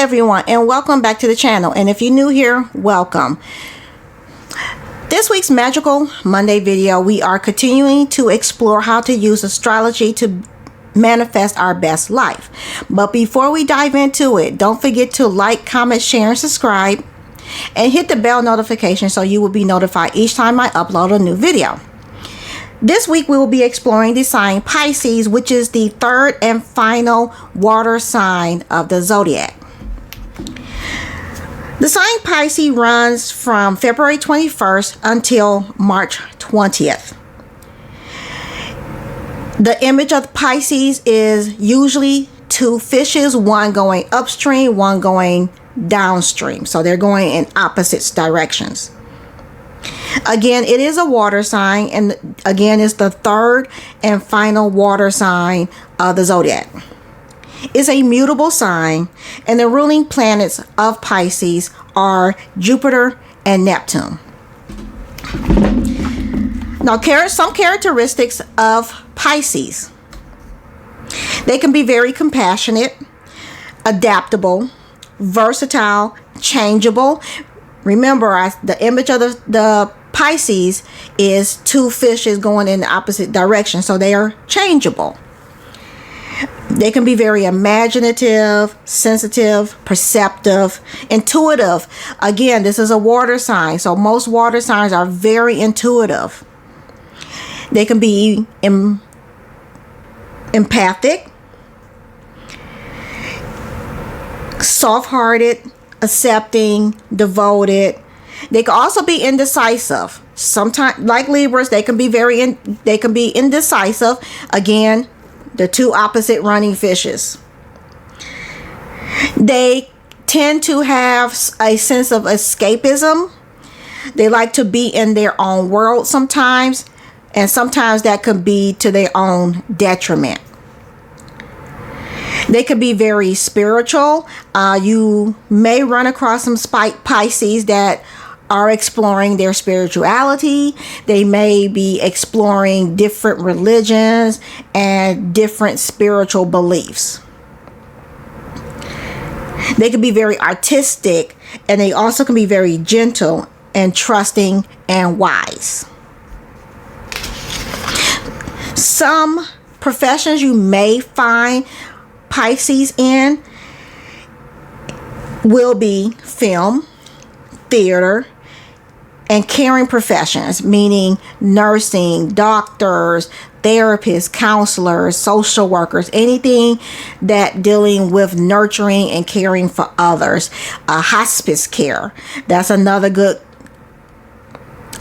everyone, and welcome back to the channel. And if you're new here, welcome. This week's Magical Monday video, we are continuing to explore how to use astrology to manifest our best life. But before we dive into it, don't forget to like, comment, share, and subscribe, and hit the bell notification so you will be notified each time I upload a new video. This week we will be exploring the sign Pisces, which is the third and final water sign of the zodiac. The sign Pisces runs from February 21st until March 20th. The image of Pisces is usually two fishes, one going upstream, one going downstream. So they're going in opposite directions. Again, it is a water sign, and again, it's the third and final water sign of the zodiac. It's a mutable sign, and the ruling planets of Pisces are Jupiter and Neptune. Now, some characteristics of Pisces. They can be very compassionate, adaptable, versatile, changeable. Remember, the image of the Pisces is two fishes going in the opposite direction, so they are changeable. They can be very imaginative, sensitive, perceptive, intuitive. Again, this is a water sign, so most water signs are very intuitive. They can be empathic, soft-hearted, accepting, devoted. They can also be indecisive. Sometimes, like Libras, they can be indecisive. Again, the two opposite running fishes. They tend to have a sense of escapism. They like to be in their own world sometimes, and sometimes that could be to their own detriment. They could be very spiritual. You may run across some Pisces that are exploring their spirituality. They may be exploring different religions and different spiritual beliefs. They can be very artistic, and they also can be very gentle and trusting and wise. Some professions you may find Pisces in will be film, theater, and caring professions, meaning nursing, doctors, therapists, counselors, social workers, anything that dealing with nurturing and caring for others. Hospice care, that's another good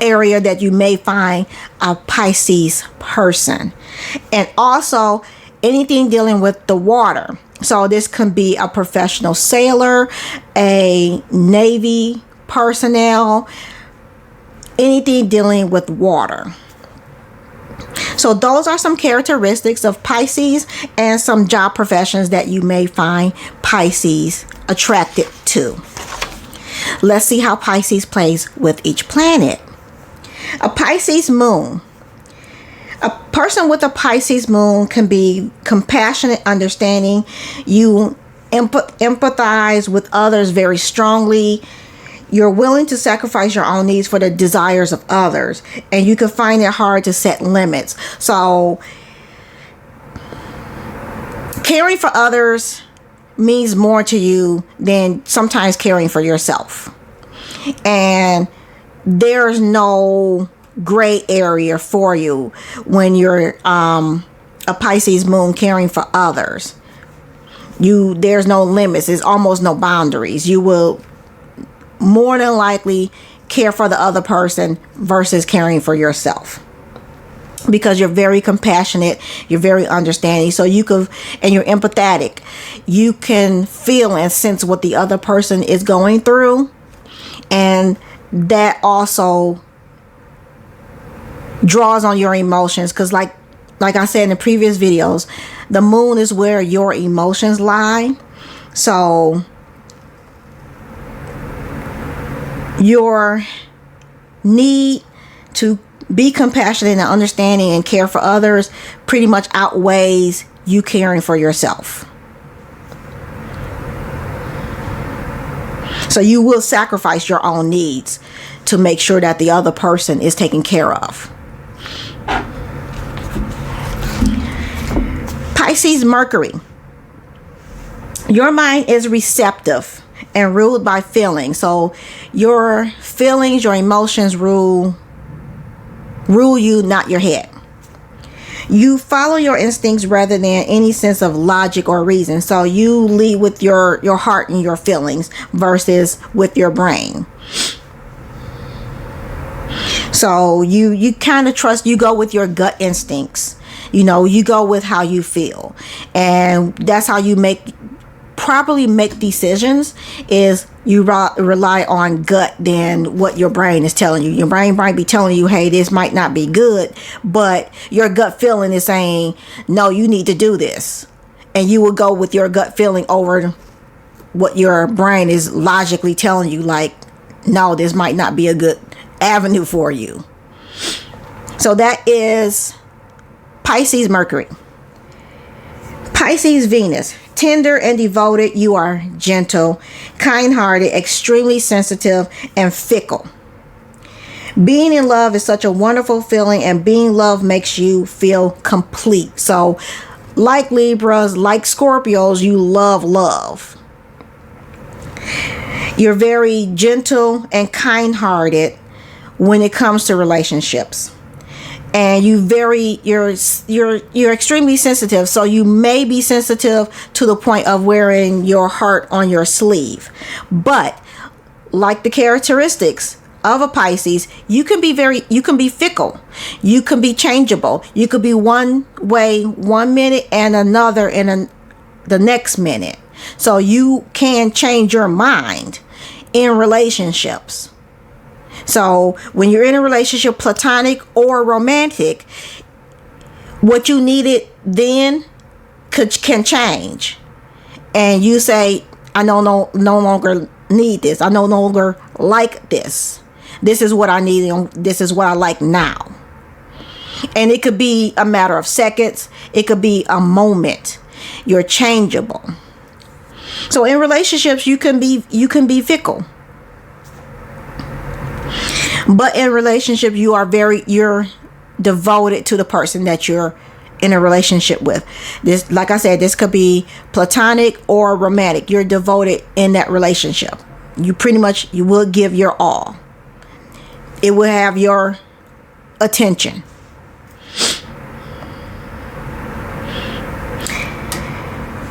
area that you may find a Pisces person. And also anything dealing with the water. So this can be a professional sailor, a Navy personnel, anything dealing with water. So those are some characteristics of Pisces and some job professions that you may find Pisces attracted to. Let's see how Pisces plays with each planet. A Pisces moon. A person with a Pisces moon can be compassionate, understanding. You empathize with others very strongly. You're willing to sacrifice your own needs for the desires of others. And you can find it hard to set limits. So caring for others means more to you than sometimes caring for yourself. And there's no gray area for you when you're a Pisces moon caring for others. There's no limits. There's almost no boundaries. You will more than likely care for the other person versus caring for yourself, because you're very compassionate, you're very understanding, and you're empathetic. You can feel and sense what the other person is going through, and that also draws on your emotions, because like I said in the previous videos, the moon is where your emotions lie. So your need to be compassionate and understanding and care for others pretty much outweighs you caring for yourself. So you will sacrifice your own needs to make sure that the other person is taken care of. Pisces Mercury. Your mind is receptive and ruled by feelings. So your feelings, your emotions rule you, not your head. You follow your instincts rather than any sense of logic or reason. So you lead with your heart and your feelings versus with your brain. So you kind of trust, you go with your gut instincts. You go with how you feel. And that's how you properly make decisions, is you rely on gut than what your brain is telling you. Your brain might be telling you, hey, this might not be good, but your gut feeling is saying, no, you need to do this. And you will go with your gut feeling over what your brain is logically telling you, like, no, this might not be a good avenue for you. So that is Pisces Mercury. Pisces Venus. Tender and devoted, you are gentle, kind-hearted, extremely sensitive, and fickle. Being in love is such a wonderful feeling, and being loved makes you feel complete. So, like Libras, like Scorpios, you love. You're very gentle and kind-hearted when it comes to relationships. And you're extremely sensitive. So you may be sensitive to the point of wearing your heart on your sleeve. But like the characteristics of a Pisces, you can be fickle. You can be changeable. You could be one way 1 minute and another in the next minute. So you can change your mind in relationships. So when you're in a relationship, platonic or romantic, what you needed then can change. And you say, I no longer need this. I no longer like this. This is what I need. This is what I like now. And it could be a matter of seconds. It could be a moment. You're changeable. So in relationships, you can be fickle. But in relationship, you're devoted to the person that you're in a relationship with. This, like I said, this could be platonic or romantic. You're devoted in that relationship. You will give your all. It will have your attention.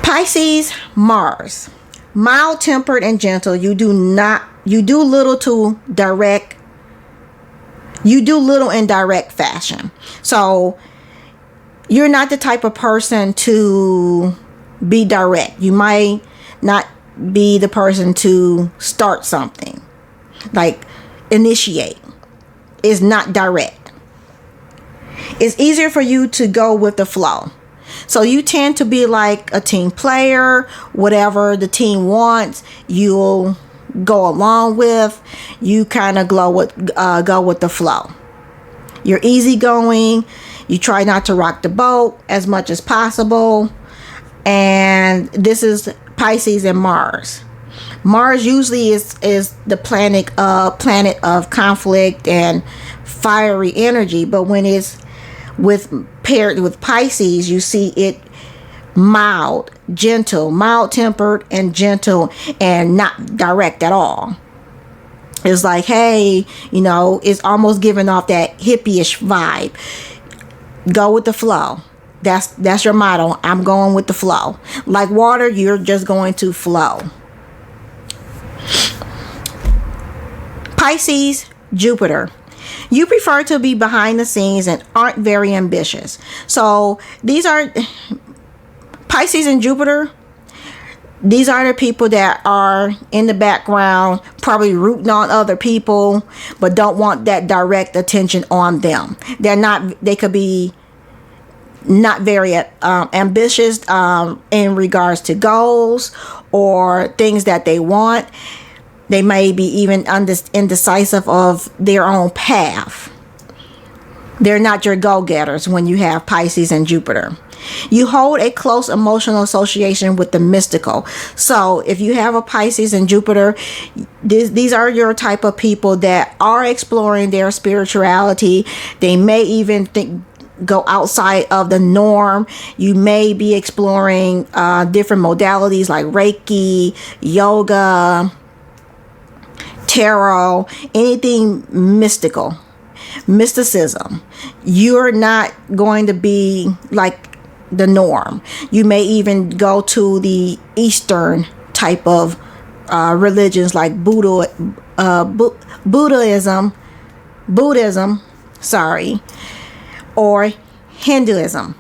Pisces Mars. Mild-tempered and gentle. You do little in direct fashion. So you're not the type of person to be direct. You might not be the person to start something, like initiate. Is not direct. It's easier for you to go with the flow. So you tend to be like a team player. Whatever the team wants, you'll go along with. You kind of go with the flow. You're easygoing. You try not to rock the boat as much as possible. And this is Pisces and Mars. Mars usually is the planet of conflict and fiery energy, but when it's paired with Pisces, you see it mild-tempered and gentle, and not direct at all. It's like, hey, it's almost giving off that hippie-ish vibe. Go with the flow. That's your motto. I'm going with the flow. Like water, you're just going to flow. Pisces Jupiter. You prefer to be behind the scenes and aren't very ambitious. So these are Pisces and Jupiter. These are the people that are in the background, probably rooting on other people, but don't want that direct attention on them. They could be not very ambitious in regards to goals or things that they want. They may be even indecisive of their own path. They're not your go-getters when you have Pisces and Jupiter. You hold a close emotional association with the mystical. So if you have a Pisces and Jupiter, these are your type of people that are exploring their spirituality. They may even go outside of the norm. You may be exploring different modalities like Reiki, yoga, tarot, anything mysticism. You're not going to be like the norm. You may even go to the Eastern type of religions like Buddhism, or Hinduism.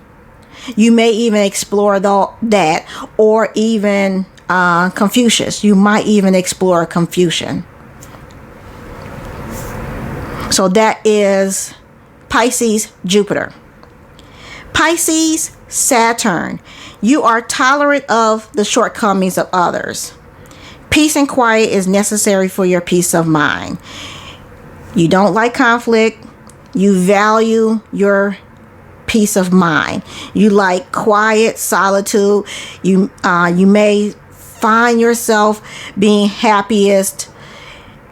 You may even explore that, or even Confucius. You might even explore Confucian. So that is Pisces Jupiter. Pisces Saturn. You are tolerant of the shortcomings of others. Peace and quiet is necessary for your peace of mind. You don't like conflict. You value your peace of mind. You like quiet, solitude. You may find yourself being happiest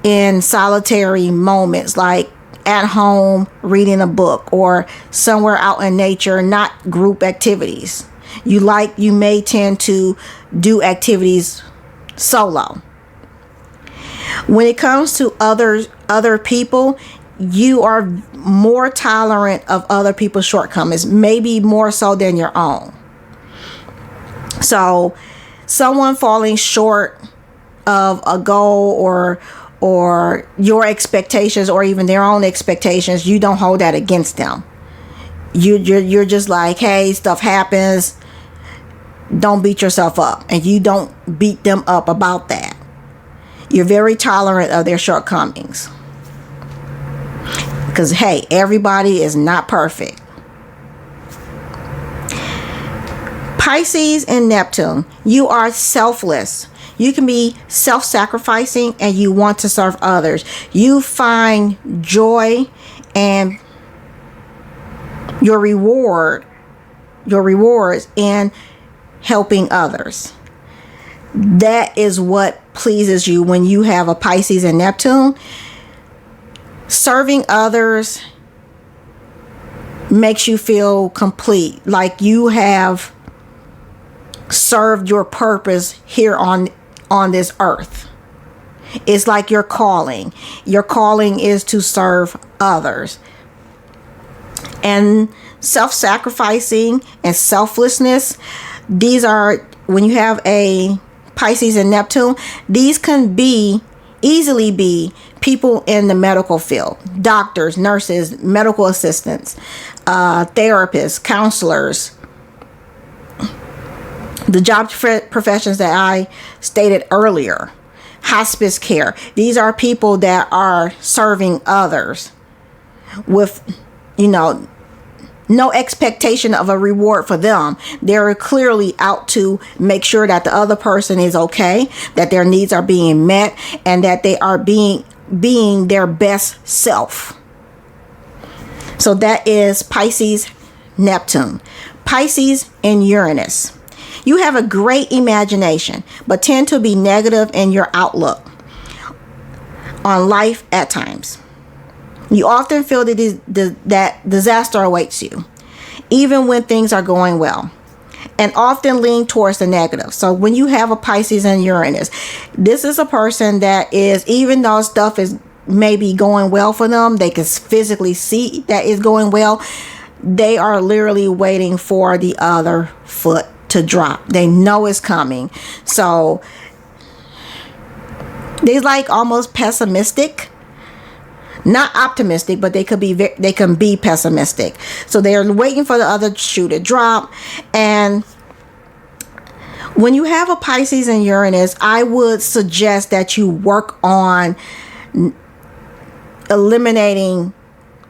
in solitary moments, like at home reading a book or somewhere out in nature, not group activities. You may tend to do activities solo. When it comes to other people, you are more tolerant of other people's shortcomings, maybe more so than your own. So someone falling short of a goal or your expectations, or even their own expectations, you don't hold that against them. You're just like, hey, stuff happens. Don't beat yourself up. And you don't beat them up about that. You're very tolerant of their shortcomings. Because, hey, everybody is not perfect. Pisces and Neptune. You are selfless. You can be self-sacrificing and you want to serve others. You find joy and your rewards in helping others. That is what pleases you when you have a Pisces and Neptune. Serving others makes you feel complete, like you have served your purpose here on this earth. It's like your calling. Your calling is to serve others. And self-sacrificing and selflessness, these are, when you have a Pisces and Neptune, these can easily be people in the medical field: doctors, nurses, medical assistants, therapists, counselors, the job professions that I stated earlier, hospice care. These are people that are serving others with, no expectation of a reward for them. They're clearly out to make sure that the other person is okay, that their needs are being met, and that they are being their best self. So that is Pisces, Neptune. Pisces and Uranus. You have a great imagination, but tend to be negative in your outlook on life at times. You often feel that disaster awaits you, even when things are going well, and often lean towards the negative. So when you have a Pisces and Uranus, this is a person that is, even though stuff is maybe going well for them, they can physically see that it's going well, they are literally waiting for the other foot to drop. They know it's coming. So they're like almost pessimistic. Not optimistic, but they can be pessimistic. So they're waiting for the other shoe to drop. And when you have a Pisces and Uranus, I would suggest that you work on eliminating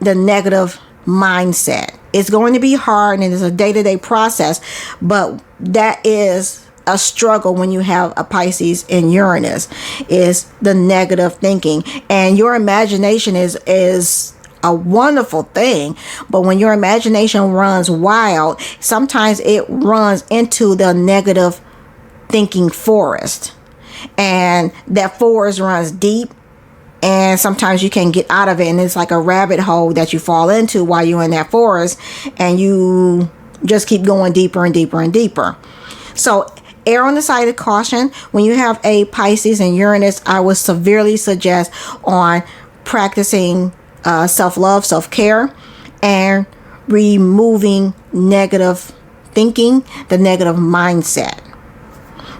the negative mindset. It's going to be hard and it's a day-to-day process, but that is a struggle when you have a Pisces and Uranus, is the negative thinking, and your imagination is a wonderful thing. But when your imagination runs wild, sometimes it runs into the negative thinking forest. And that forest runs deep, and sometimes you can't get out of it, and it's like a rabbit hole that you fall into while you're in that forest, and you just keep going deeper and deeper and deeper. So err on the side of caution. When you have a Pisces and Uranus, I would severely suggest on practicing self-love, self-care, and removing negative thinking, the negative mindset,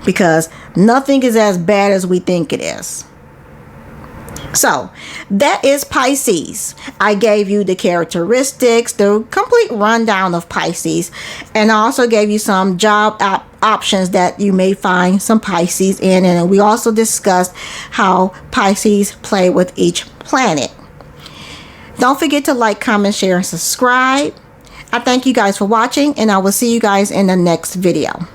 because nothing is as bad as we think it is. So that is Pisces. I gave you the characteristics, the complete rundown of Pisces, and I also gave you some job options that you may find some Pisces in. And we also discussed how Pisces play with each planet. Don't forget to like, comment, share, and subscribe. I thank you guys for watching, and I will see you guys in the next video.